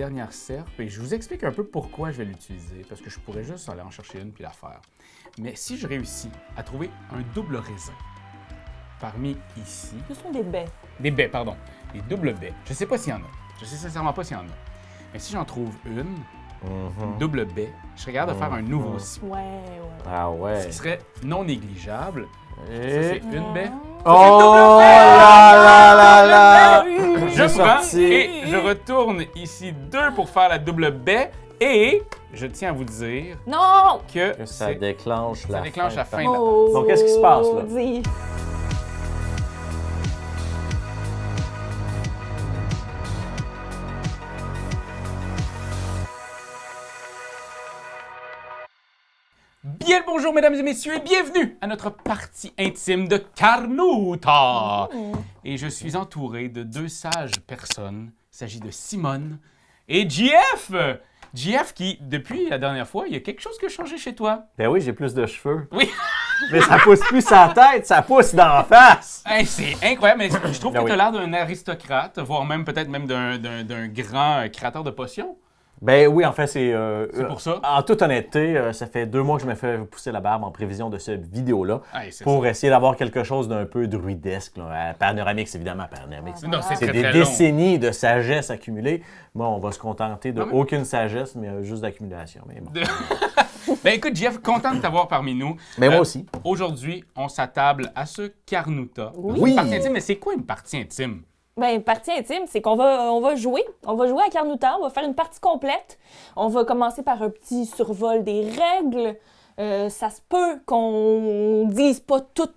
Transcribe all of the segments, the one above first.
dernière serpe et je vous explique un peu pourquoi je vais l'utiliser, parce que je pourrais juste aller en chercher une puis la faire. Mais si je réussis à trouver un double raisin parmi ici... Ce sont des baies. Des baies, pardon. Des doubles baies. Je ne sais pas s'il y en a. Je ne sais sincèrement pas s'il y en a. Mais si j'en trouve une double baie, je serais capable de faire un nouveau sip. Ouais. Ah Ce ouais. qui serait non négligeable. Ça, Et... c'est une baie. Oh là là là! Je C'est prends sorti. et je retourne ici 2 pour faire la double baie. Et je tiens à vous dire Non! que Que ça c'est- déclenche ça la déclenche la fin de la Oh, Donc, qu'est-ce qui se passe, là? dis. Bien le bonjour, mesdames et messieurs, et bienvenue à notre partie intime de Carnuta. Et je suis entouré de 2 sages personnes. Il s'agit de Simone et JF. JF qui, depuis la dernière fois, il y a quelque chose qui a changé chez toi. Ben oui, j'ai plus de cheveux. Oui. Mais ça pousse plus sa tête, ça pousse d'en face. Hey, c'est incroyable, mais je trouve Ben que tu as oui. l'air d'un aristocrate, voire même peut-être même d'un grand créateur de potions. Ben oui, en fait, c'est... C'est pour ça? En toute honnêteté, ça fait 2 mois que je me fais pousser la barbe en prévision de cette vidéo-là. Hey, c'est Pour ça. essayer d'avoir quelque chose d'un peu druidesque. Là. Panoramique, évidemment, panoramique. Ah, Non, c'est C'est très, des très long. décennies de sagesse accumulée. Bon, on va se contenter de Non, mais- aucune sagesse, mais juste d'accumulation. Mais bon. Ben écoute, Jeff, content de t'avoir parmi nous. Mais moi aussi. Aujourd'hui, on s'attable à ce Carnuta. Oui. Une partie intime, mais c'est quoi une partie intime? Ben, partie intime, c'est qu'on va jouer. On va jouer à Carnuta, on va faire une partie complète. On va commencer par un petit survol des règles. Ça se peut qu'on dise pas tout,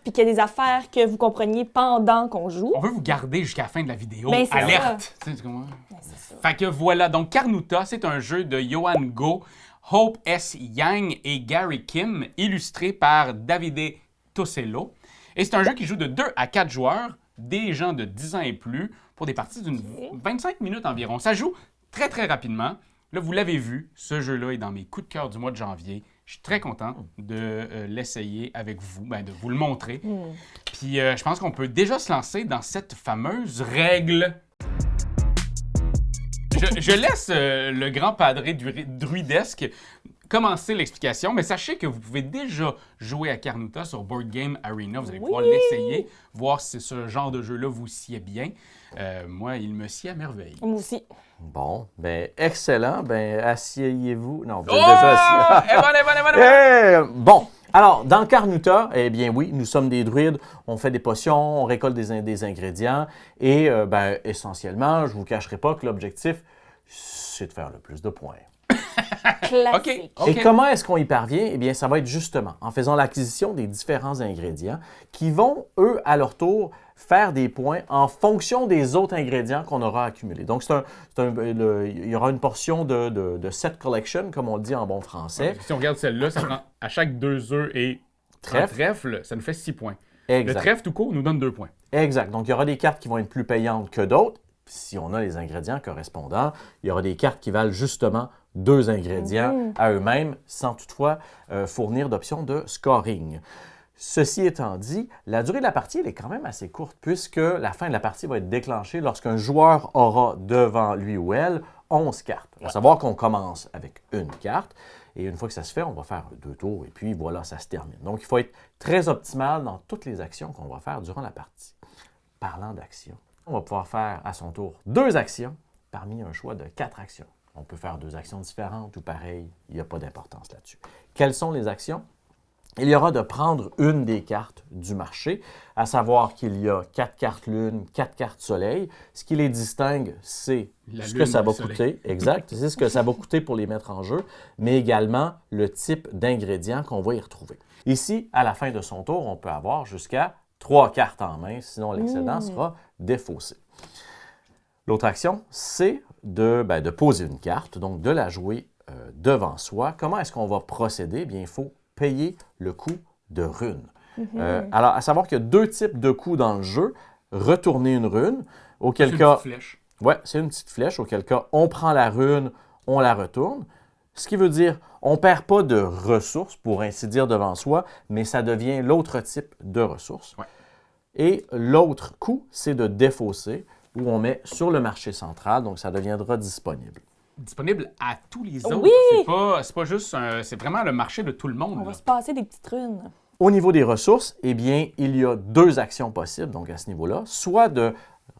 puis qu'il y a des affaires que vous compreniez pendant qu'on joue. On veut vous garder jusqu'à la fin de la vidéo. Ben, c'est Alerte! Tu sais, tu comprends? Ben, c'est ça. Fait que voilà, donc Carnuta, c'est un jeu de Johan Go, Hope S. Yang et Gary Kim, illustré par Davide Tosello. Et c'est un jeu qui joue de 2 à 4 joueurs, des gens de 10 ans et plus, pour des parties d'une 25 minutes environ. Ça joue très, très rapidement. Là, vous l'avez vu, ce jeu-là est dans mes coups de cœur du mois de janvier. Je suis très content de l'essayer avec vous, ben, de vous le montrer. Puis je pense qu'on peut déjà se lancer dans cette fameuse règle. Je laisse le grand padré druidesque commencer l'explication, mais sachez que vous pouvez déjà jouer à Carnuta sur Board Game Arena. Vous allez pouvoir l'essayer, voir si ce genre de jeu-là vous sied bien. Moi, il me sied à merveille. Moi aussi. Bon, ben excellent. Ben asseyez-vous. Non, vous Oh! êtes déjà assis. Elle est bonne, elle est bonne, elle est bonne, elle est bonne! Bon, alors, dans Carnuta, eh bien oui, nous sommes des druides, on fait des potions, on récolte des ingrédients et, ben, essentiellement, je ne vous cacherai pas que l'objectif, c'est de faire le plus de points. Classique. OK. Et comment est-ce qu'on y parvient? Eh bien, ça va être justement en faisant l'acquisition des différents ingrédients qui vont, eux, à leur tour, faire des points en fonction des autres ingrédients qu'on aura accumulés. Donc, il y aura une portion de set collection, comme on le dit en bon français. Si on regarde celle-là, ça prend à chaque 2 œufs et un trèfle, ça nous fait 6 points. Exact. Le trèfle tout court nous donne 2 points. Exact. Donc, il y aura des cartes qui vont être plus payantes que d'autres. Si on a les ingrédients correspondants, il y aura des cartes qui valent justement 2 ingrédients à eux-mêmes, sans toutefois fournir d'options de scoring. Ceci étant dit, la durée de la partie elle est quand même assez courte, puisque la fin de la partie va être déclenchée lorsqu'un joueur aura devant lui ou elle 11 cartes. Il faut savoir qu'on commence avec une carte, et une fois que ça se fait, on va faire 2 tours, et puis voilà, ça se termine. Donc, il faut être très optimal dans toutes les actions qu'on va faire durant la partie. Parlant d'actions, on va pouvoir faire à son tour 2 actions parmi un choix de 4 actions. On peut faire 2 actions différentes ou pareil, il n'y a pas d'importance là-dessus. Quelles sont les actions? Il y aura de prendre une des cartes du marché, à savoir qu'il y a 4 cartes lune, 4 cartes soleil. Ce qui les distingue, c'est La ce lune que ça et le va soleil. coûter. Exact, c'est ce que ça va coûter pour les mettre en jeu, mais également le type d'ingrédients qu'on va y retrouver. Ici, à la fin de son tour, on peut avoir jusqu'à 3 cartes en main, sinon l'excédent sera défaussé. L'autre action, c'est de poser une carte, donc de la jouer devant soi. Comment est-ce qu'on va procéder? Bien, il faut payer le coût de rune. Alors, à savoir qu'il y a 2 types de coûts dans le jeu. Retourner une rune, auquel C'est cas... une petite flèche. Oui, c'est une petite flèche, auquel cas on prend la rune, on la retourne. Ce qui veut dire, on ne perd pas de ressources, pour ainsi dire, devant soi, mais ça devient l'autre type de ressources. Ouais. Et l'autre coût, c'est de défausser. où on met sur le marché central, donc ça deviendra disponible. Disponible à tous les autres. Oui! C'est pas juste c'est vraiment le marché de tout le monde. On va là. se passer des petites runes. Au niveau des ressources, eh bien, il y a 2 actions possibles, donc à ce niveau-là, soit de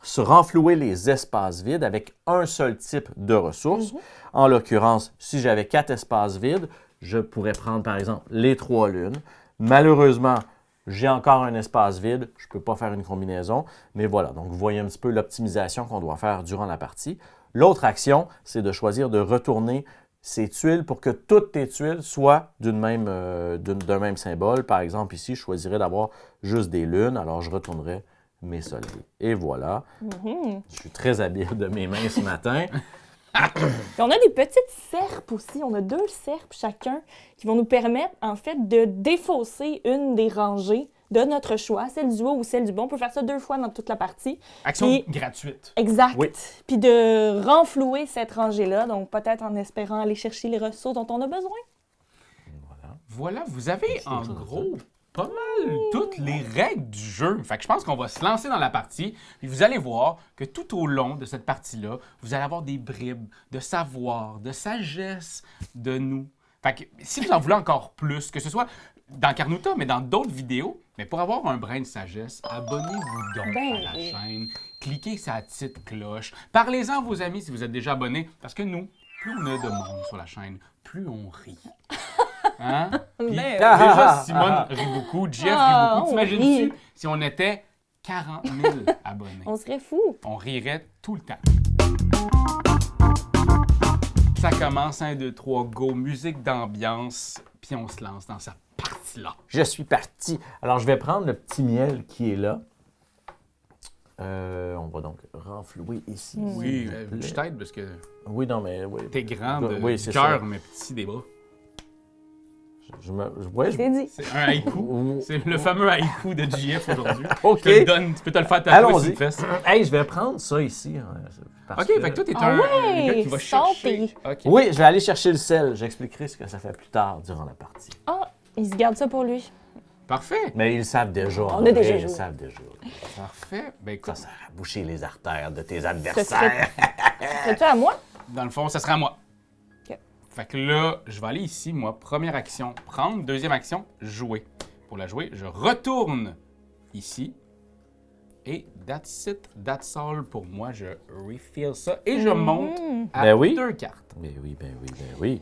se renflouer les espaces vides avec un seul type de ressources. En l'occurrence, si j'avais 4 espaces vides, je pourrais prendre par exemple les 3 lunes. Malheureusement, j'ai encore un espace vide, je ne peux pas faire une combinaison, mais voilà, donc vous voyez un petit peu l'optimisation qu'on doit faire durant la partie. L'autre action, c'est de choisir de retourner ces tuiles pour que toutes tes tuiles soient d'un même symbole. Par exemple, ici, je choisirais d'avoir juste des lunes, alors je retournerai mes soleils. Et voilà. Je suis très habile de mes mains ce matin. Puis on a des petites serpes aussi. On a 2 serpes chacun qui vont nous permettre, en fait, de défausser une des rangées de notre choix, celle du haut ou celle du bas. On peut faire ça 2 fois dans toute la partie. Action Puis- gratuite. Exact. Oui. Puis de renflouer cette rangée-là, donc peut-être en espérant aller chercher les ressources dont on a besoin. Voilà, vous avez en gros pas mal toutes les règles du jeu. Fait que je pense qu'on va se lancer dans la partie. Puis vous allez voir que tout au long de cette partie-là, vous allez avoir des bribes de savoir, de sagesse de nous. Fait que si vous en voulez encore plus, que ce soit dans Carnouta, mais dans d'autres vidéos, mais pour avoir un brin de sagesse, abonnez-vous donc Ben à la oui. chaîne. Cliquez sur la petite cloche. Parlez-en à vos amis si vous êtes déjà abonnés. Parce que nous, plus on a de monde sur la chaîne, plus on rit. Hein? Puis, Ben, déjà, Simone rit beaucoup, Jeff Ah, rit beaucoup. on T'imagines-tu rit. si on était 40 000 abonnés? On serait fous. On rirait tout le temps. Ça commence, 1, 2, 3, go, musique d'ambiance, puis on se lance dans sa partie-là. Je suis parti. Alors, je vais prendre le petit miel qui est là. On va donc renflouer ici. Oui, s'il vous plaît. je t'aide parce que Oui, non, mais... Oui, t'es grand de Oui, du c'est cœur, ça. mais petit des bras. Ouais, C'est dit. C'est un haïku. C'est le fameux haïku de JF aujourd'hui. OK. Je te le donne, tu peux te le faire tatouer sur Allons-y. une fesse. Hey, je vais prendre ça ici. parce OK, que- fait que toi, t'es Ah un ouais, gars qui va sors chercher. OK. Oui, je vais aller chercher le sel. J'expliquerai ce que ça fait plus tard durant la partie. Ah, il se garde ça pour lui. Parfait. Mais ils le savent déjà. On a déjà Ils joué. le savent déjà. Parfait. Ben écoute, Ça sert à boucher les artères de tes Ce adversaires. serait-tu à moi? dans le fond, ça sera à moi. OK. Fait que là, je vais aller ici, moi. Première action, prendre. Deuxième action, jouer. Pour la jouer, je retourne ici. Et that's it, that's all pour moi. Je refill ça et je monte à Ben oui. 2 cartes. Ben oui, ben oui, ben oui.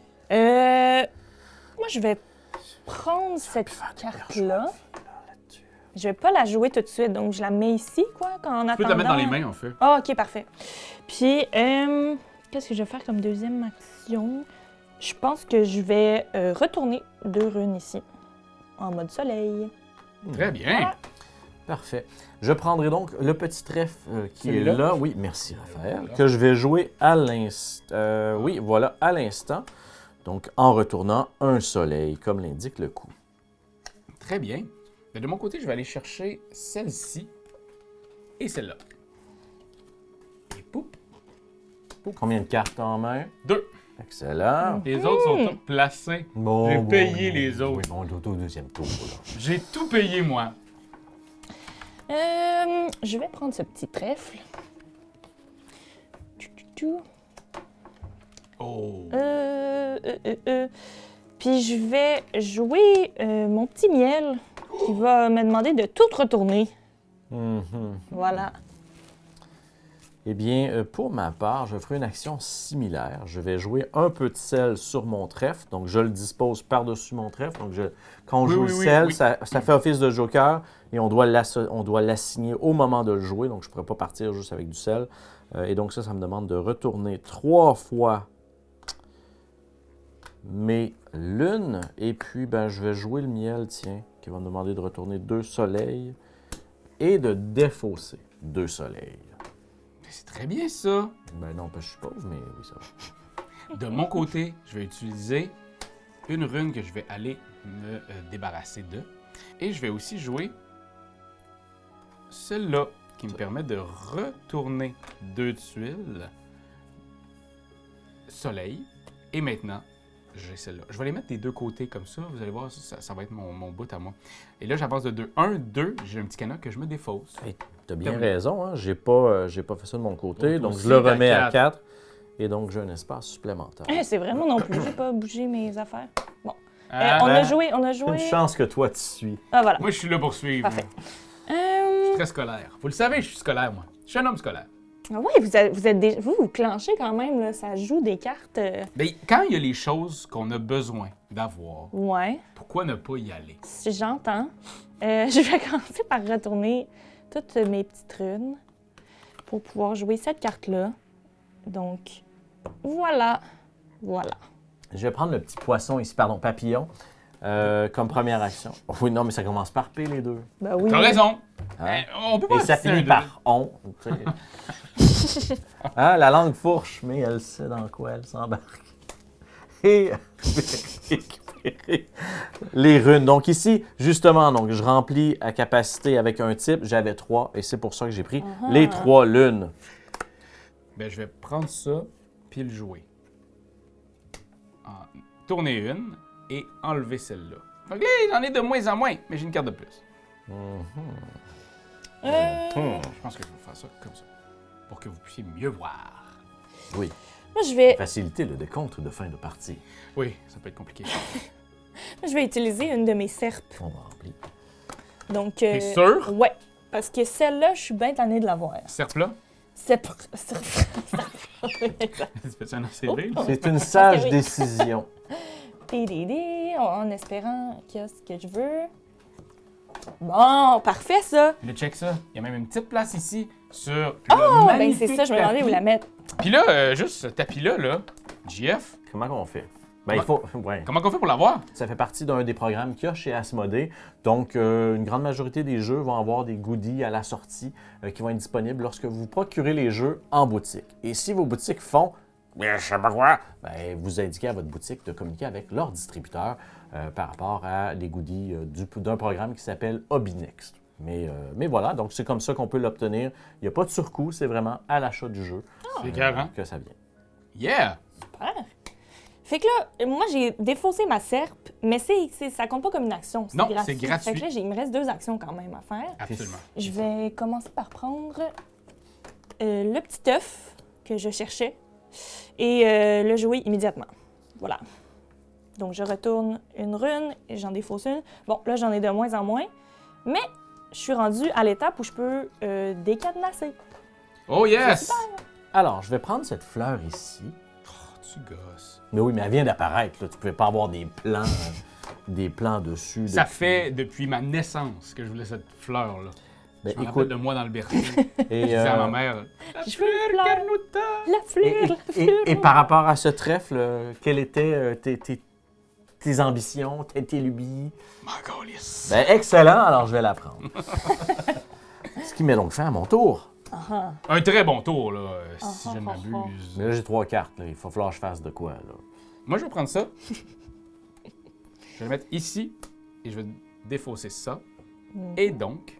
Moi, je vais prendre cette carte-là. Je vais pas la jouer tout de suite, donc je la mets ici, quoi, en attendant. Tu peux te la mettre dans les mains, en fait. Ah, OK, parfait. Puis, qu'est-ce que je vais faire comme deuxième action? Je pense que je vais retourner 2 runes ici, en mode soleil. Très bien. Parfait. Je prendrai donc le petit trèfle qui est Celui-là? là. Oui, merci Raphaël. Voilà. Que je vais jouer à l'instant. Oui, voilà, à l'instant. Donc, en retournant un soleil, comme l'indique le coup. Très bien. Mais de mon côté, je vais aller chercher celle-ci et celle-là. Et poup, Combien de cartes en main? 2. Excellent. Les autres sont toutes placées. Bon, J'ai bon, payé bon, les autres. Oui, bon, au deuxième tour, là. J'ai tout payé, moi. Je vais prendre ce petit trèfle. Oh. Puis je vais jouer mon petit miel qui va me demander de tout retourner. Mhm. Voilà. Eh bien, pour ma part, je ferai une action similaire. Je vais jouer un peu de sel sur mon trèfle. Donc, je le dispose par-dessus mon trèfle. Donc, quand on Oui, joue oui, le oui, sel, oui. ça fait office de joker et on doit l'assigner au moment de le jouer. Donc, je ne pourrais pas partir juste avec du sel. Et donc, ça me demande de retourner 3 fois mes lunes. Et puis, ben, je vais jouer le miel, tiens, qui va me demander de retourner 2 soleils et de défausser 2 soleils. C'est très bien, ça. Ben non, parce que je suis pauvre, mais oui, ça va. De mon côté, je vais utiliser une rune que je vais aller me débarrasser de. Et je vais aussi jouer celle-là, qui me permet de retourner 2 tuiles. Soleil. Et maintenant, j'ai celle-là. Je vais les mettre des 2 côtés comme ça. Vous allez voir, ça va être mon bout à moi. Et là, j'avance de 2. 1, 2, j'ai un petit canard que je me défausse. Hey, T'as bien Terminé. raison, hein? J'ai pas fait ça de mon côté, Toi donc aussi, je le t'as remets à 4. 4. Et donc, j'ai un espace supplémentaire. C'est vraiment non plus. J'ai pas bougé mes affaires. Bon. Ah, on a ben, joué. Une chance que toi, tu suis. Ah, voilà. Moi, je suis là pour suivre. Parfait. Je suis très scolaire. Vous le savez, je suis scolaire, moi. Je suis un homme scolaire. Ah ouais, vous clanchez quand même, là. Ça joue des cartes. Mais quand il y a les choses qu'on a besoin d'avoir, Ouais, pourquoi ne pas y aller? si j'entends. Je vais commencer par retourner toutes mes petites runes pour pouvoir jouer cette carte-là. Donc, voilà. Voilà. Je vais prendre le petit poisson ici, pardon, papillon, comme première action. Oui, non, mais ça commence par P, les deux. Ben oui. T'as raison. Hein? On peut pas Et ça assister un finit deux. par on. Tu sais. Hein, la langue fourche, mais elle sait dans quoi elle s'embarque. Et récupérer les runes. Donc ici, justement, donc, je remplis à capacité avec un type. J'avais 3 et c'est pour ça que j'ai pris les 3 lunes. Ben, je vais prendre ça puis le jouer. Tourner une et enlever celle-là. Donc là, j'en ai de moins en moins, mais j'ai une carte de plus. Je pense que je vais faire ça comme ça. Pour que vous puissiez mieux voir. Oui, Moi, je vais faciliter le décompte de fin de partie. Oui, ça peut être compliqué. utiliser une de mes serpes. On va remplir. Donc, T'es sûr? Ouais. Parce que celle-là, je suis bien tannée de l'avoir. Serpe-là? C'est Tu fais-tu un ACV? là? C'est une sage oui. décision. En espérant qu'il y a ce que je veux. Bon, parfait ça. Puis là, check ça. Il y a même une petite place ici sur Oh, le ben magnifique c'est ça, je me demandais où tapis. la mettre. Puis là, juste ce tapis-là, là, JF, Comment on fait? Ben, il faut. Ouais. comment qu'on fait pour l'avoir? Ça fait partie d'un des programmes qu'il y a chez Asmodée. Donc, une grande majorité des jeux vont avoir des goodies à la sortie qui vont être disponibles lorsque vous procurez les jeux en boutique. Et si vos boutiques font je sais pas quoi, ben, vous indiquez à votre boutique de communiquer avec leur distributeur par rapport à les goodies d'un programme qui s'appelle Hobbynext. Mais voilà, donc c'est comme ça qu'on peut l'obtenir. Il n'y a pas de surcoût, c'est vraiment à l'achat du jeu C'est écœurant. que ça vient. Yeah! Super. Fait que là, moi j'ai défaussé ma serpe, mais ça compte pas comme une action. Non, gratuit. c'est gratuit. Fait que là, il me reste 2 actions quand même à faire. Absolument. Je vais commencer par prendre le petit œuf que je cherchais et le jouer immédiatement. Voilà. Donc, je retourne une rune et j'en défausse une. Bon, là, j'en ai de moins en moins, mais je suis rendue à l'étape où je peux décadenasser. Oh yes! Alors, je vais prendre cette fleur ici. Oh, tu gosses. Mais oui, mais elle vient d'apparaître. Là. Tu ne pouvais pas avoir des plans dessus. Ça depuis- fait depuis ma naissance que je voulais cette fleur-là. Ben, Je me rappelle écoute, de moi dans le berceau. et, Je disais à ma mère, la Je veux une fleur. Carnouta! La fleur, la fleur. et par rapport à ce trèfle, quelles étaient tes ambitions, tes lubies? Margolis. Ben, excellent, alors je vais la prendre. Ce qui m'est donc fait à mon tour. Un très bon tour, là, si je ne ah, m'abuse. Mais là, j'ai 3 cartes. Là. Il va falloir que je fasse de quoi, là? Moi, je vais prendre ça. Je vais le mettre ici et je vais défausser ça. Et donc,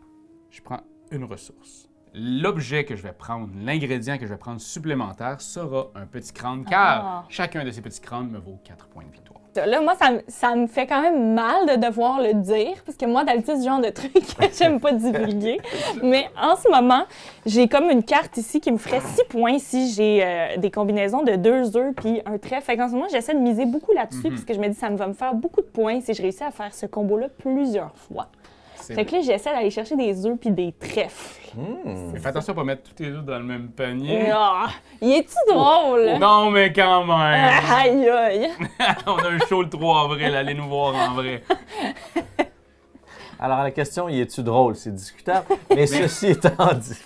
je prends une ressource. L'objet que je vais prendre, l'ingrédient que je vais prendre supplémentaire sera un petit crâne, car chacun de ces petits crânes me vaut 4 points de victoire. Là, moi, ça me fait quand même mal de devoir le dire, parce que moi, d'habitude, ce genre de truc, j'aime pas divulguer. Mais en ce moment, j'ai comme une carte ici qui me ferait 6 points si j'ai des combinaisons de 2 œufs puis un trèfle. Fait qu'en ce moment, j'essaie de miser beaucoup là-dessus, parce que je me dis ça va me faire beaucoup de points si je réussis à faire ce combo-là plusieurs fois. C'est Fait que là, j'essaie d'aller chercher des œufs puis des trèfles. Mais fais attention à pas mettre tous tes œufs dans le même panier. Ah, il est-tu drôle? Non, mais quand même! Aïe, aïe! On a un show le 3 avril, allez nous voir en vrai. Alors, la question, y est-tu drôle? C'est discutable. Mais ceci étant dit,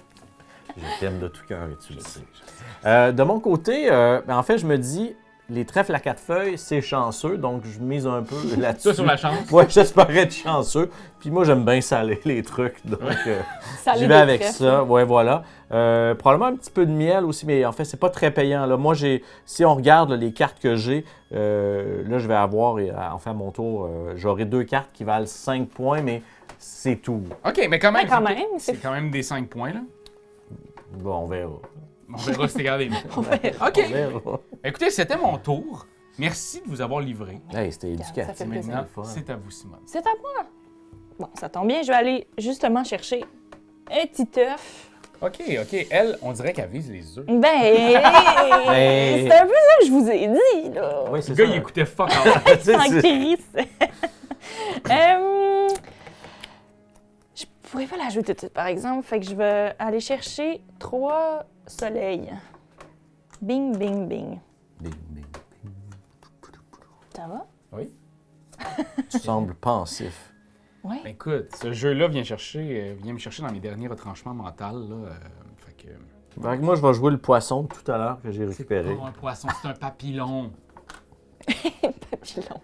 je t'aime de tout cœur et tu le sais. De mon côté, ben, en fait, je me dis, les trèfles à 4 feuilles, c'est chanceux, donc je mise un peu là-dessus. Ça sur la chance. Ouais, j'espérais être chanceux. Puis moi, j'aime bien saler les trucs, donc Salé j'y vais des avec trèfles. ça. Ouais, voilà. Probablement un petit peu de miel aussi, mais en fait, c'est pas très payant. Là. Moi, si on regarde là, les cartes que j'ai, là, je vais avoir, enfin, à mon tour, j'aurai 2 cartes qui valent 5 points, mais c'est tout. OK, mais quand même, Ouais, quand c'est même, tout- c'est quand même des 5 points, là. Bon, on verra. On verra si t'es gardé. On OK. verra. Écoutez, c'était mon tour. Merci de vous avoir livré. Hey, c'était Ça fait éducatif. plaisir. Maintenant, fun. c'est à vous, Simone. C'est à moi. Bon, ça tombe bien, je vais aller justement chercher un petit œuf. OK. Elle, on dirait qu'elle vise les œufs. Ben, c'est un peu ça que je vous ai dit, là. Oui, Le c'est gars, ça. il écoutait fuck all. Sans crise. Je pourrais pas la jouer tout de suite, par exemple. Fait que je vais aller chercher 3 soleils. Bing, bing, bing. Bing, bing. Ça va? Oui. Tu sembles pensif. Ouais. Ben, écoute, ce jeu-là vient me chercher dans mes derniers retranchements mentaux. Là, fait que... Fait que moi, je vais jouer le poisson tout à l'heure que j'ai C'est récupéré. pas un poisson, c'est un papillon. Papillon.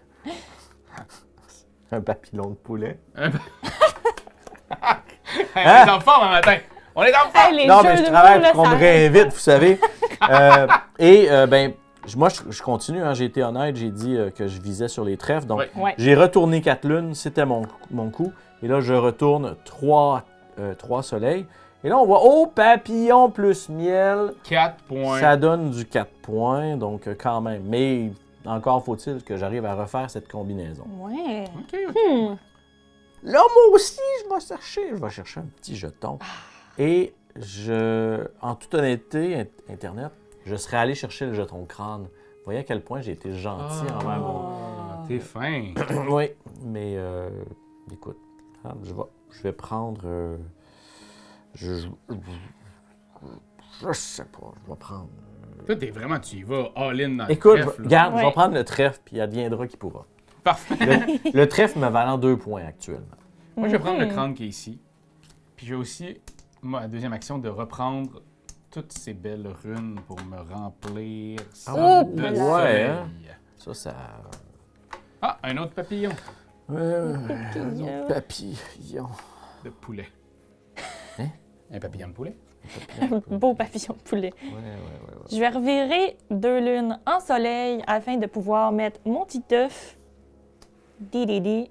Un papillon de poulet. Hey, on est en forme un matin! On est en forme! Hey, les Non, jeux mais je de travaille mots, là, pour qu'on ça me arrête. réinvite, vous savez. Moi, je continue. Hein, j'ai été honnête. J'ai dit que je visais sur les trèfles. Donc, Ouais. Ouais. j'ai retourné 4 lunes. C'était mon coup. Et là, je retourne 3 soleils. Et là, on voit, papillon plus miel. 4 points. Ça donne du 4 points. Donc, quand même. Mais encore faut-il que j'arrive à refaire cette combinaison. Ouais. OK. Là, moi aussi, je vais chercher un petit jeton. Ah. Et en toute honnêteté, Internet, je serais allé chercher le jeton crâne. Vous voyez à quel point j'ai été gentil envers mon... T'es fin. Oui, mais écoute, hein, je vais prendre... je sais pas, je vais prendre... Toi, tu y vas all-in dans Écoute, le trèfle, là. regarde, je Ouais. vais prendre le trèfle, puis adviendra qui pourra. Parfait. Le trèfle me valant 2 points actuellement. Moi, je vais prendre le crâne qui est ici. Puis je vais aussi, ma deuxième action, de reprendre toutes ces belles runes pour me remplir Oh, de ouais, soleil. hein? Ça... Ah, un autre papillon Papillon. Papillon. de poulet. Hein? Un papillon de poulet? Beau papillon de poulet. Ouais. Je vais revirer 2 lunes en soleil afin de pouvoir mettre mon petit œuf. Didi.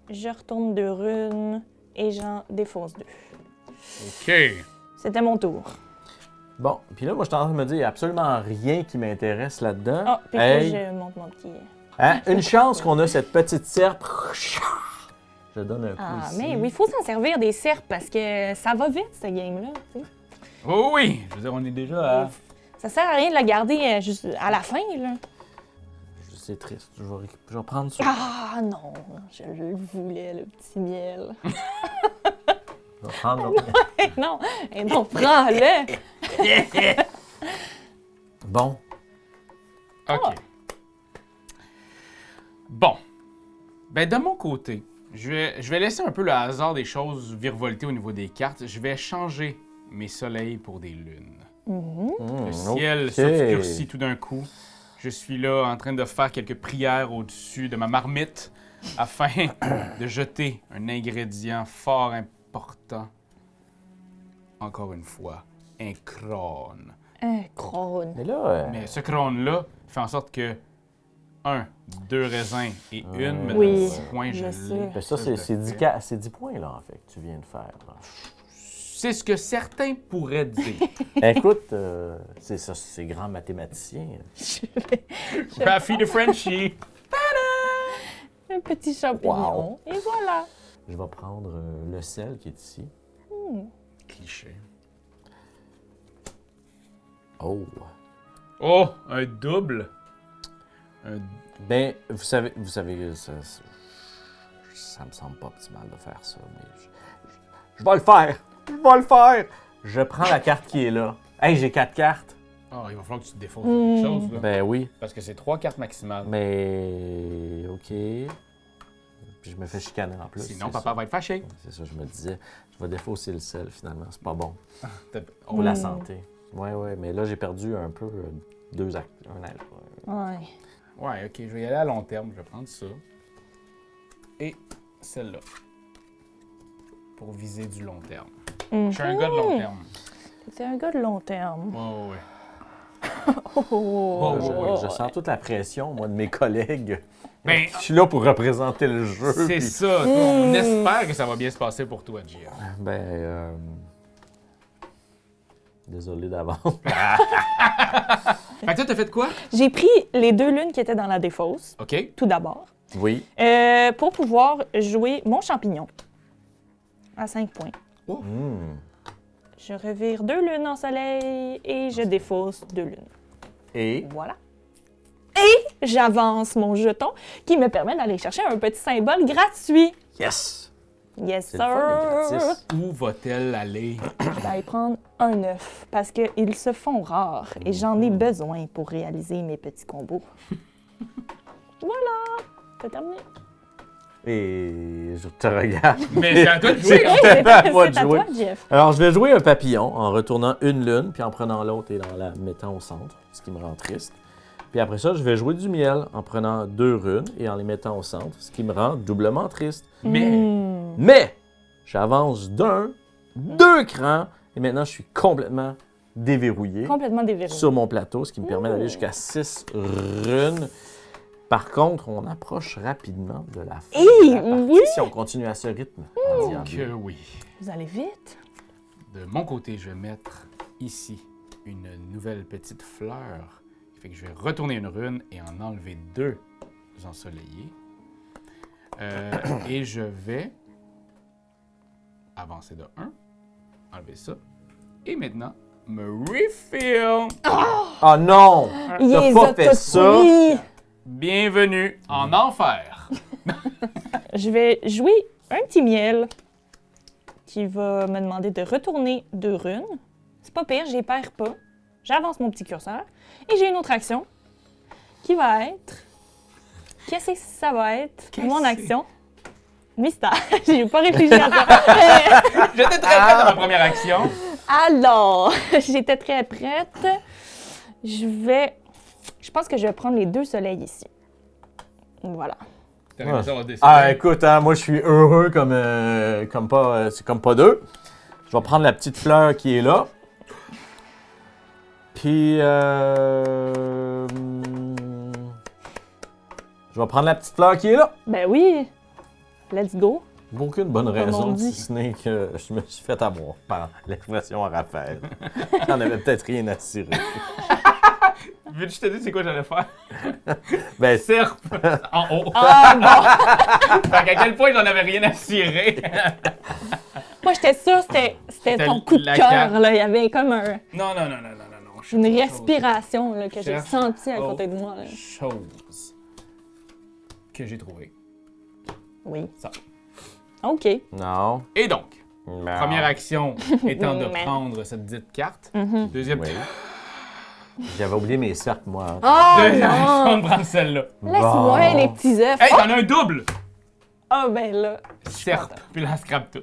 Je retourne 2 runes et j'en défausse 2. OK. C'était mon tour. Bon, puis là, moi, je suis en train de me dire, il n'y a absolument rien qui m'intéresse là-dedans. Ah, puis Hey, je monte mon petit. hein, une chance qu'on a cette petite serpe. Je donne un coup Ah, ici. mais oui, il faut s'en servir des serpes parce que ça va vite, ce game-là. Tu sais. Oh oui! Je veux dire, on est déjà à... Ça sert à rien de la garder juste à la fin, là. C'est triste. Je vais prendre ça. Ah non, je le voulais, le petit miel. Je vais prendre l'autre. non, et non, prends-le. Bon. OK. Bon. Ben, de mon côté, je vais laisser un peu le hasard des choses virevolter au niveau des cartes. Je vais changer mes soleils pour des lunes. Le ciel s'obscurcit tout d'un coup. Je suis là en train de faire quelques prières au-dessus de ma marmite afin de jeter un ingrédient fort important. Encore une fois, un crâne. Un crâne. Mais là, Mais ce crâne-là fait en sorte que 1, 2 raisins et une me Oui, donne 10 points. je Je sais. l'ai. ben ça, c'est 10 points, là, en fait, que tu viens de faire. là. C'est ce que certains pourraient dire. Écoute, c'est ça, c'est grand mathématicien. Raffy de Frenchie. Un petit champignon. Wow. Et voilà. Je vais prendre le sel qui est ici. Cliché. Oh. Oh, un double. Ben, vous savez, ça me semble pas optimal de faire ça, mais je vais le faire. Je vais le faire. Je prends la carte qui est là. Hey, j'ai 4 cartes. Oh, il va falloir que tu te défausses quelque chose, là. Ben oui, Parce que c'est 3 cartes maximales. mais OK. Puis je me fais chicaner en plus. Sinon, c'est papa ça. va être fâché. C'est ça, je me disais. Je vais défausser le sel, finalement. C'est pas bon Oh, pour la santé. Ouais, mais là, j'ai perdu un peu 2 actes. Un acte. Ouais. ouais, ok, je vais y aller à long terme. Je vais prendre ça. Et celle-là. Pour viser du long terme. Je suis un gars de long terme. C'est un gars de long terme. Ouais. Oh, Je sens toute la pression, moi, de mes collègues. Ben, Je suis là pour représenter le jeu. c'est puis- ça. On espère que ça va bien se passer pour toi, Gia. Ben, désolé d'avance. Fait que toi, t'as fait quoi? J'ai pris les 2 lunes qui étaient dans la défausse, OK. tout d'abord, Oui. pour pouvoir jouer mon champignon à 5 points. Je revire 2 lunes en soleil et je défausse 2 lunes. Et Voilà. Et j'avance mon jeton qui me permet d'aller chercher un petit symbole gratuit. yes! Yes, C'est le fun, les sir! gratis. Où va-t-elle aller? Je vais aller prendre un œuf parce qu'ils se font rares et j'en ai besoin pour réaliser mes petits combos. Voilà! C'est terminé. Et je te regarde. Mais c'est à toi de jouer. hein? C'est à moi de C'est à jouer. toi, Jeff. Alors, je vais jouer un papillon en retournant une lune, puis en prenant l'autre et en la mettant au centre, ce qui me rend triste. Puis après ça, je vais jouer du miel en prenant 2 runes et en les mettant au centre, ce qui me rend doublement triste. Mais Mais, j'avance deux crans, et maintenant je suis complètement déverrouillé Complètement déverrouillé. sur mon plateau, ce qui me permet d'aller jusqu'à 6 runes. Par contre, on approche rapidement de la fin de la partie oui. si on continue à ce rythme. que oui. Vous allez vite. De mon côté, je vais mettre ici une nouvelle petite fleur. Qui fait que je vais retourner une rune et en enlever 2 ensoleillés. Et je vais avancer de 1, enlever ça. Et maintenant, me refill. Oh non! Il T'as les pas a fait tous ça? pris. Bienvenue en enfer. Je vais jouer un petit miel qui va me demander de retourner 2 runes. C'est pas pire, je les perds pas. J'avance mon petit curseur. Et j'ai une autre action qui va être... Qu'est-ce que ça va être? Qu'est-ce Mon que action. Mystère. J'ai pas réfléchi à ça. J'étais très prête à ma première action. Alors, j'étais très prête. Je pense que je vais prendre les 2 soleils ici. Voilà. T'as raison, on va décider. Ah, écoute, hein, moi je suis heureux comme pas, c'est comme pas 2. Je vais prendre la petite fleur qui est là. Puis, je vais prendre la petite fleur qui est là. Ben oui. Let's go. Aucune bonne on raison, dit. si ce n'est que je me suis fait avoir par l'expression à Raphaël. J'en avais peut-être rien à cirer. Veux-tu que je te dise c'est quoi j'allais faire? Ben, Serpe en haut. Ah bon. Fait qu'à quel point j'en avais rien à cirer. Moi, j'étais sûre que c'était ton coup de la cœur. carte. Là. Il y avait comme Non. une respiration là, que j'ai Cherche sentie à côté de moi. Là. Chose que j'ai trouvée. Oui. Ça. OK. non. Et donc, Non. première action étant de Mais- prendre cette dite carte. Mhm. Deuxième, Oui. J'avais oublié mes cercles, moi. Oh deuxième action non! de prendre celle-là. Laisse-moi Bon. les petits œufs. Hey, t'en as un double! Ah ben là. Serpe, puis là, scrape tout.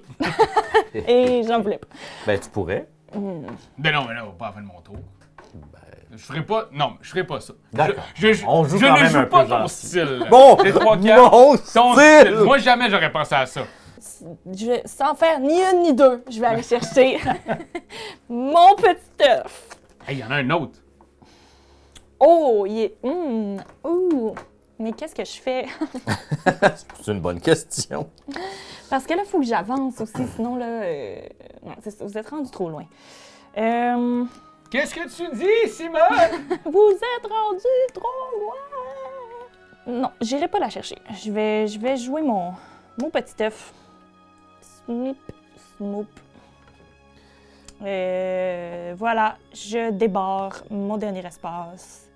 Et j'en voulais pas. Ben, tu pourrais. Mais non, pas à la fin de mon tour. Je ferai pas. Non, je ferai pas ça. D'accord. Je On joue je quand ne même joue un pas peu ton gentil. style. Bon! Les 3 cartes. Mon Ton style! style. Moi, jamais j'aurais pensé à ça. Je vais, sans faire ni une ni deux, je vais aller chercher mon petit œuf. Hey, il y en a un autre. Oh, il est... ouh. Mais qu'est-ce que je fais? C'est une bonne question. Parce que là, il faut que j'avance aussi, sinon là... non, c'est ça, vous êtes rendu trop loin. Qu'est-ce que tu dis, Simone? Vous êtes rendu trop loin! Non, j'irai pas la chercher. Je vais jouer mon petit œuf. Snip, snoop. Voilà, je débarre mon dernier espace.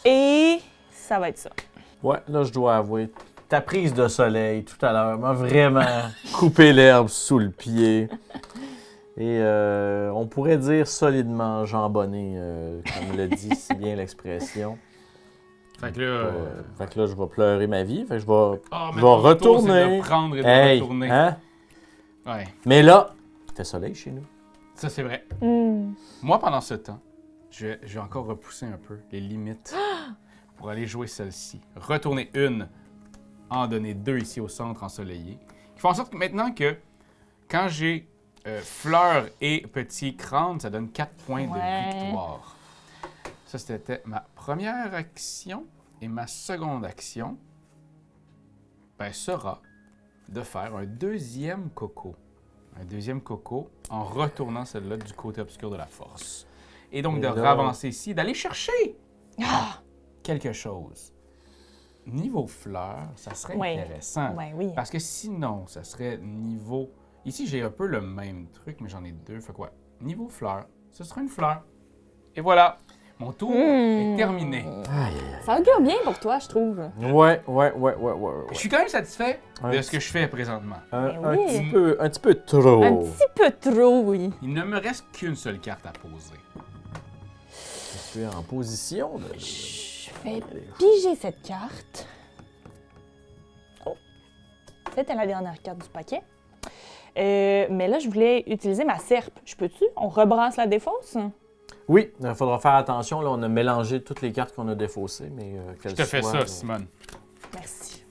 Et ça va être ça. Ouais, là, je dois avouer, ta prise de soleil tout à l'heure m'a vraiment coupé l'herbe sous le pied. Et on pourrait dire solidement jambonné, comme le dit si bien l'expression. Fait que là. Fait que là, je vais pleurer ma vie. Fait que je vais, Ah, je mais vais ton tour, retourner. c'est de prendre et de Hey, retourner. hein? Ouais, Mais là, il fait soleil chez nous. ça c'est vrai. Hmm. Moi, pendant ce temps, je vais encore repousser un peu les limites pour aller jouer celle-ci. Retourner une, en donner 2 ici au centre ensoleillé. Qui font en sorte que maintenant que quand j'ai fleur et petit crâne, ça donne 4 points Ouais. de victoire. Ça, c'était ma première action. Et ma seconde action sera de faire un deuxième coco. Un deuxième coco en retournant celle-là du côté obscur de la force. Et donc Et de là- ravancer ici, d'aller chercher quelque chose. Niveau fleur, ça serait Ouais. intéressant. Ouais, oui. Parce que sinon, ça serait niveau Ici, j'ai un peu le même truc, mais j'en ai deux. Fait quoi? Niveau fleur, ce sera une fleur. Et voilà, mon tour est terminé. Aïe, Ça augure bien pour toi, je trouve. aïe. Ouais. Je suis quand même satisfait de Ouais. ce que je fais présentement. Ben Un oui. petit peu trop. Un petit peu trop, oui. Il ne me reste qu'une seule carte à poser. Je suis en position de... Je vais piger cette carte. Oh. C'était la dernière carte du paquet. Mais là, je voulais utiliser ma serpe. Je peux-tu? On rebrasse la défausse? Oui, il faudra faire attention. Là, on a mélangé toutes les cartes qu'on a défaussées, mais Je te fais ça, Simone. Merci.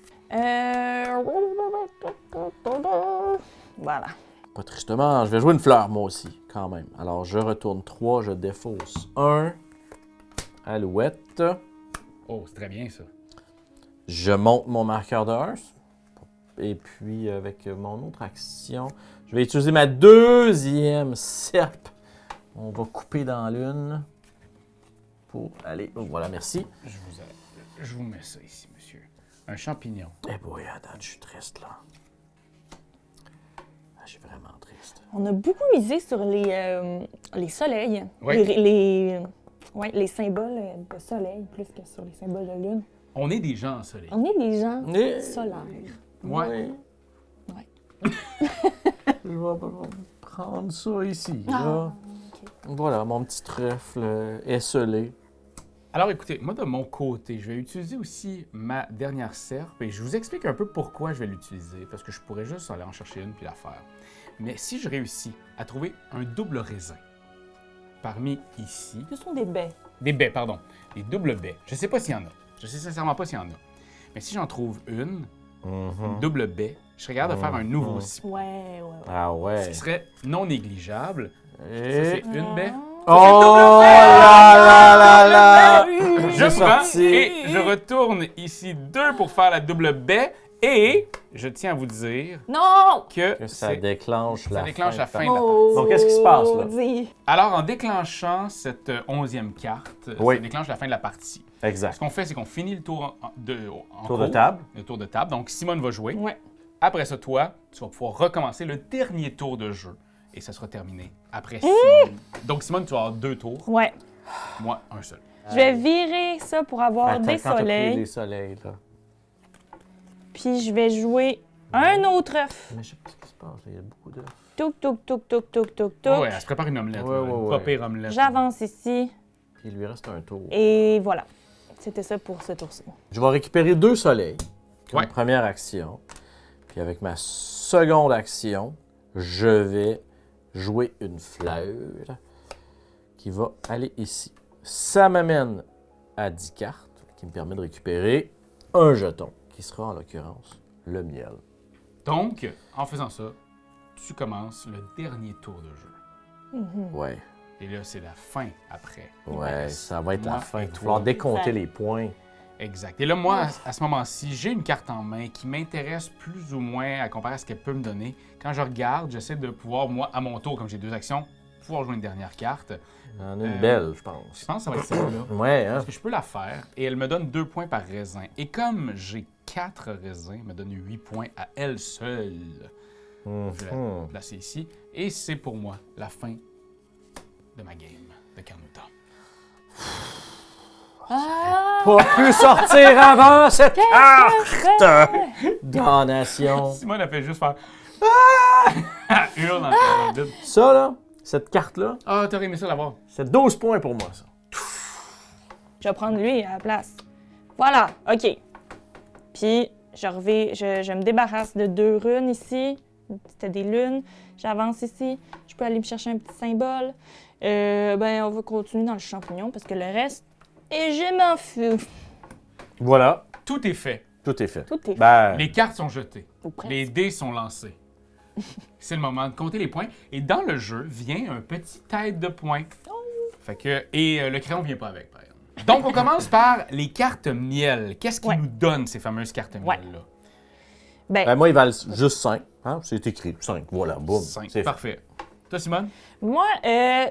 Voilà. Pas tristement, je vais jouer une fleur, moi aussi, quand même. Alors, je retourne 3, je défausse 1. Alouette. Oh, c'est très bien ça. Je monte mon marqueur de 1. Et puis, avec mon autre action, je vais utiliser ma deuxième serpe. On va couper dans l'une pour aller... Oh, voilà, merci. Je vous mets ça ici, monsieur. Un champignon. Eh boy, attends, je suis triste, là. Ah, je suis vraiment triste. On a beaucoup misé sur les soleils. Oui. Les symboles de soleil plus que sur les symboles de lune. On est des gens en soleil. On est des gens Eh, solaires. Ouais. Ouais. Je vais prendre ça ici, là. Ah, Voilà, mon petit trèfle esselé. Alors écoutez, moi de mon côté, je vais utiliser aussi ma dernière serpe et je vous explique un peu pourquoi je vais l'utiliser, parce que je pourrais juste aller en chercher une puis la faire. Mais si je réussis à trouver un double raisin parmi ici, Ce sont des baies. des baies, pardon, des doubles baies, je sais pas s'il y en a, je sais sincèrement pas s'il y en a, mais si j'en trouve une double baie, je serais capable de faire un nouveau sip, Ouais. Ah ce ouais. qui serait non négligeable. Ça, Et... c'est une baie. Oh là là! Je C'est prends sorti. et je retourne ici 2 pour faire la double baie et je tiens à vous dire Non! que Ça c'est... déclenche la déclenche la fin de la Oh, Donc, qu'est-ce qui se passe, là? dis. Alors, en déclenchant cette 11e carte, Oui. ça déclenche la fin de la partie. Exact. Ce qu'on fait, c'est qu'on finit le tour en Tour de cours, table. le tour de table. Donc, Simone va jouer. Ouais. Après ça, toi, tu vas pouvoir recommencer le dernier tour de jeu. Et ça sera terminé après Simone. Donc, Simone, tu vas avoir 2 tours. Ouais. Moi, un seul. Je vais virer ça pour avoir Attends, des quand t'as pris soleils. des soleils, là. Puis je vais jouer un autre œuf. Mais je sais pas ce qui se passe, il y a beaucoup de... Touk, touk, touk, touk, touk, touk, touk. Ouais, elle se prépare une omelette. Ouais, là, ouais, une ouais. pas pire omelette. J'avance ici. Puis il lui reste un tour. Et voilà. C'était ça pour ce tour-ci. Je vais récupérer 2 soleils comme Ouais. première action. Puis avec ma seconde action, je vais jouer une fleur qui va aller ici. Ça m'amène à 10 cartes, qui me permet de récupérer un jeton, qui sera en l'occurrence le miel. Donc, en faisant ça, tu commences le dernier tour de jeu. Ouais, Et là, c'est la fin après. ouais, ça va être Moi la fin. et Il va toi. falloir décompter Exact. les points. Exact. Et là, moi, à ce moment-ci, j'ai une carte en main qui m'intéresse plus ou moins à comparer à ce qu'elle peut me donner. Quand je regarde, j'essaie de pouvoir, moi, à mon tour, comme j'ai 2 actions, pouvoir jouer une dernière carte. Il y en a une belle, je Je pense. pense que ça va être celle-là. Ouais, hein? Parce que je peux la faire et elle me donne 2 points par raisin. Et comme j'ai 4 raisins, elle me donne 8 points à elle seule. Je vais la placer ici. Et c'est pour moi la fin de ma game de Carnota. Ah! Pas pu sortir avant cette carte! Damnation! Simone a fait juste faire Ah! Elle hurle dans le vide. Ça, là, cette carte-là, Ah, t'aurais aimé ça l'avoir. c'est 12 points pour moi, ça. Je vais prendre lui à la place. Voilà, OK. Puis, je me débarrasse de 2 runes ici. C'était des lunes. J'avance ici. Je peux aller me chercher un petit symbole. On va continuer dans le champignon parce que le reste, et je m'en fous. Voilà, Tout est fait. tout est fait. Tout est Ben, Les cartes sont jetées. Ou presque. Les dés sont lancés. C'est le moment de compter les points. Et dans le jeu vient un petit tête de points. Fait que, et le crayon vient pas avec, par exemple. Donc, on commence par les cartes miel. Qu'est-ce qui Ouais. nous donne ces fameuses cartes miel-là? ben, moi, ils valent juste 5. Hein? C'est écrit, 5. Voilà, boum. 5. C'est fait. Parfait. Toi, Simone? Moi,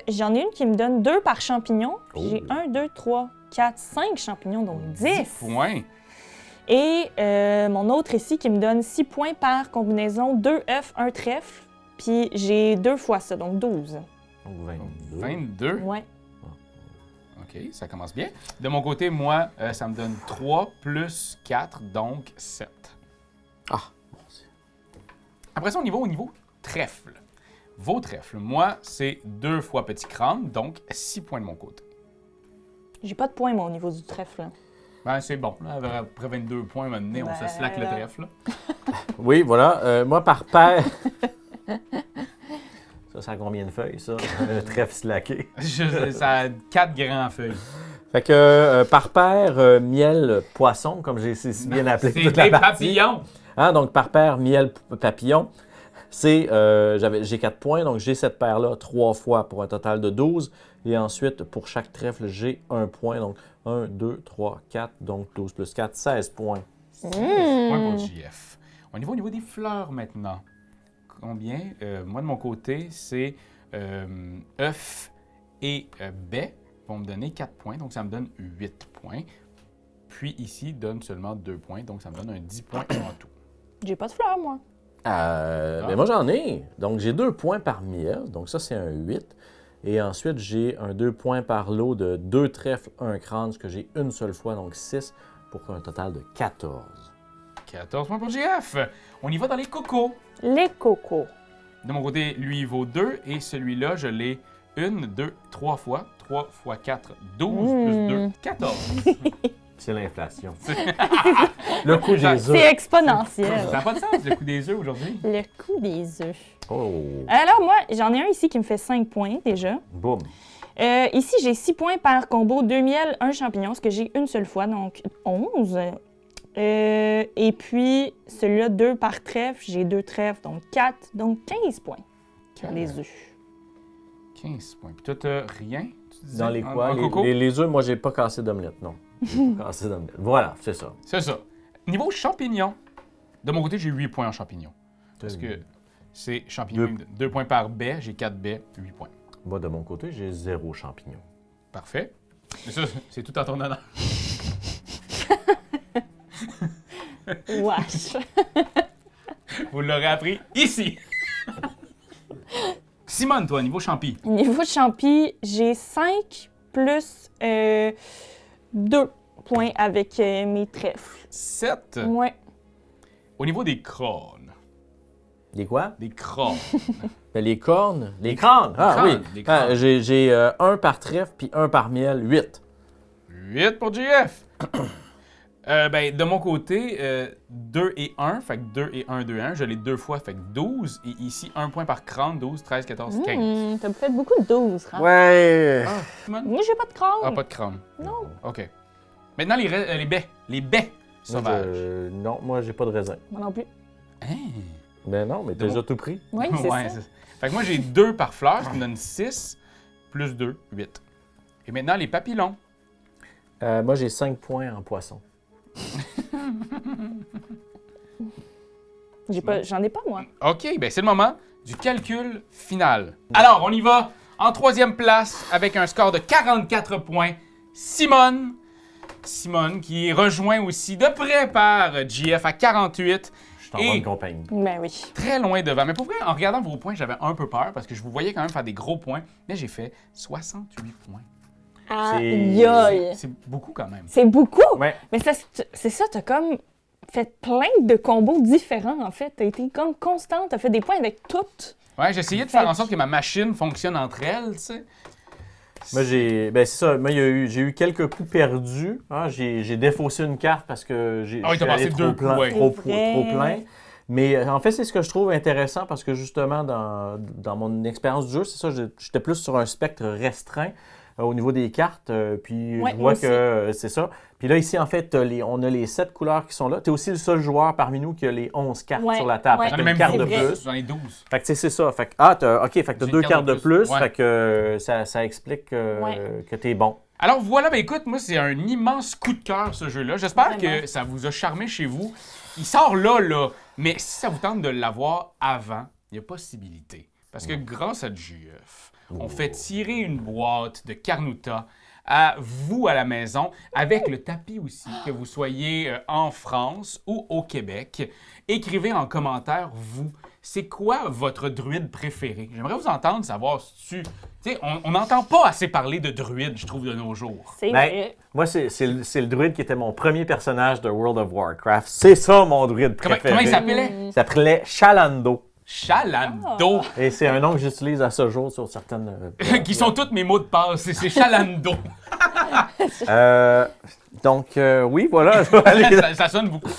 j'en ai une qui me donne 2 par champignon. Oh. J'ai 1, 2, 3, 4, 5 champignons, donc 10. Points. Et mon autre ici qui me donne 6 points par combinaison, 2 œufs, 1 trèfle. puis j'ai 2 fois ça, donc 12. Donc 22. 22. Ouais. OK, ça commence bien. De mon côté, moi, ça me donne 3 plus 4, donc 7. Ah, bon, Après ça, au niveau trèfle. Vos trèfles, moi, c'est 2 fois petit crâne, donc 6 points de mon côté. J'ai pas de points, moi, au niveau du trèfle. Ben, c'est bon. Là, après 22 points, maintenant, on se slack le trèfle. Oui, voilà. Moi, par paire... ça a combien de feuilles, ça? Un trèfle slacké. Ça a 4 grands feuilles. Fait que par paire, miel, poisson, comme j'ai si bien appelé C'est toute la des partie. papillons! Hein, donc, par paire, miel, papillon, c'est, j'ai 4 points, donc j'ai cette paire-là 3 fois pour un total de 12. Et ensuite, pour chaque trèfle, j'ai 1 point. Donc, 1, 2, 3, 4, donc 12 plus 4, 16 points. 16 points pour JF. Au niveau des fleurs maintenant. Combien? Moi, de mon côté, c'est œuf et baie vont me donner 4 points, donc ça me donne 8 points. Puis ici, donne seulement 2 points, donc ça me donne un 10 points en tout. J'ai pas de fleurs, moi. Ben moi, j'en ai. Donc, j'ai 2 points par miel, donc ça, c'est un 8. Et ensuite, j'ai un 2 points par lot de 2 trèfles, 1 crâne, ce que j'ai une seule fois, donc 6, pour un total de 14. 14 points pour JF. On y va dans les cocos. Les cocos. De mon côté, lui, il vaut 2 et celui-là, je l'ai 1, 2, 3 fois. 3 fois 4, 12 plus 2, 14. C'est l'inflation. Le coût des œufs. C'est exponentiel. Ça n'a pas de sens, le coût des œufs aujourd'hui. Le coût des œufs. Oh, Alors, moi, j'en ai un ici qui me fait 5 points déjà. boum. Ici, j'ai 6 points par combo, 2 miel, 1 champignon, ce que j'ai une seule fois, donc 11. Et puis, celui-là, 2 par trèfle, j'ai 2 trèfles, donc 4, donc 15 points pour les œufs. 15 points. Puis toi, t'as rien? Tu disais, Dans les quoi? en coco? Les œufs, moi, j'ai pas cassé d'omelette, non. J'ai pas cassé d'omelette. Voilà, c'est ça. C'est ça. Niveau champignons, de mon côté, j'ai 8 points en champignons. Parce que c'est champignons. 2 points par baie, j'ai 4 baies, 8 points. Moi, de mon côté, j'ai 0 champignon. Parfait. Mais ça, c'est tout à ton honneur. Wesh! Vous l'aurez appris ici. Simone, toi, niveau champi. Niveau champi, j'ai 5 plus 2 points avec mes trèfles. 7. Ouais. Au niveau des crânes. Des quoi? Des crânes. Ben, les cornes. Les crânes! Ah crânes, oui! les crânes. J'ai 1 par trèfle puis 1 par miel, 8. 8 pour JF. Ben, de mon côté, 2 et 1, fait que 2 et 1, 2 1. Je l'ai 2 fois, fait que 12. Et ici, 1 point par crâne, 12, 13, 14, 15. T'as fait beaucoup de 12, hein? Ouais! Ah, Simone? Moi, j'ai pas de crâne. Ah, pas de crâne. Non. OK. Maintenant, les baies. Les baies sauvages. Non, moi, j'ai pas de raisin. Moi non plus. Hein? Ben non, mais t'as déjà tout pris. Oui, c'est Ouais, ça. Fait que moi, j'ai 2 par fleur, ce qui me donne 6, plus 2, 8. Et maintenant, les papillons. Moi, j'ai 5 points en poisson. J'en ai pas, moi. OK, ben c'est le moment du calcul final. Alors, on y va en 3e place avec un score de 44 points. Simone. Simone qui est rejoint aussi de près par JF à 48. Je suis en Et- bonne compagnie. Ben oui. Très loin devant. Mais pour vrai, en regardant vos points, j'avais un peu peur parce que je vous voyais quand même faire des gros points. Mais j'ai fait 68 points. Aïe aïe. C'est beaucoup quand même. C'est beaucoup. Ouais. Mais c'est ça, t'as comme fait plein de combos différents, en fait. T'as été comme constante, t'as fait des points avec toutes. Ouais, j'ai essayé de faire en sorte que ma machine fonctionne entre elles, tu sais. Moi, c'est ça. Moi, j'ai eu quelques coups perdus. Hein. J'ai défaussé une carte parce que Ah oui, je t'as suis allé passé deux coups, ouais. trop C'est vrai. plein. Mais en fait, c'est ce que je trouve intéressant parce que justement, dans mon expérience du jeu, c'est ça, j'étais plus sur un spectre restreint au niveau des cartes. Puis Ouais, je moi vois que c'est ça. Puis là, ici, en fait, on a les 7 couleurs qui sont là. Tu es aussi le seul joueur parmi nous qui a les 11 cartes Ouais, sur la table. ouais. Fait J'en que ai t'as même une carte de 12. plus. J'en ai 12. Fait que c'est ça. Fait que, fait que t'as J'ai 2 une cartes de plus. Ouais. Fait que ça explique Ouais. que t'es bon. Alors voilà, ben écoute, moi c'est un immense coup de cœur ce jeu-là. J'espère Vraiment. que ça vous a charmé chez vous. Il sort là. Mais si ça vous tente de l'avoir avant, il y a possibilité. Parce que grâce à GF, on fait tirer une boîte de Carnouta à vous à la maison, avec le tapis aussi, que vous soyez en France ou au Québec. Écrivez en commentaire, vous, c'est quoi votre druide préféré? J'aimerais vous entendre savoir si tu... Tu sais, on n'entend pas assez parler de druide, je trouve, de nos jours. C'est Ben, vrai. moi, c'est le druide qui était mon premier personnage de World of Warcraft. C'est ça, mon druide préféré. Comment il s'appelait? Il s'appelait Shalando. Chalando. Et c'est un nom que j'utilise à ce jour sur certaines... Qui sont tous mes mots de passe. C'est Chalando. Donc, oui, voilà. Je vais aller... ça sonne beaucoup.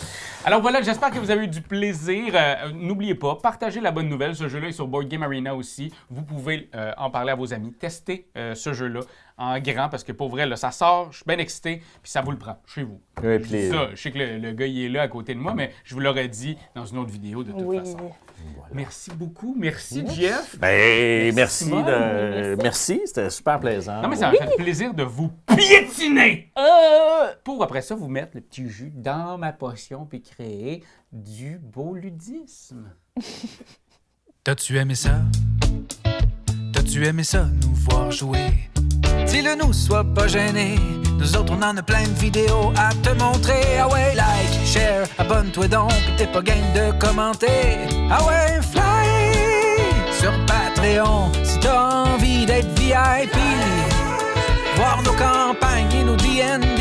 Alors voilà, j'espère que vous avez eu du plaisir. N'oubliez pas, partagez la bonne nouvelle. Ce jeu-là est sur Board Game Arena aussi. Vous pouvez en parler à vos amis. Testez ce jeu-là en grand parce que pour vrai, là, ça sort. Je suis bien excité. Puis ça vous le prend chez vous. Oui, Je puis dis ça, je sais que le gars, il est là à côté de moi, mais je vous l'aurais dit dans une autre vidéo de toute Oui. façon. Merci beaucoup. Merci, Jeff. Ben, merci. Simone. Merci, c'était super plaisant. Non, mais ça m'a fait plaisir de vous piétiner. Pour après ça, vous mettre le petit jus dans ma potion puis créer du beau ludisme. T'as-tu aimé ça? T'as-tu aimé ça, nous voir jouer? Dis-le nous, sois pas gêné. Nous autres, on en a plein de vidéos à te montrer. Ah ouais, like, share, abonne-toi donc, pis t'es pas game de commenter. Ah ouais, fly sur Patreon, si t'as envie d'être VIP. Voir nos campagnes et nos D&D.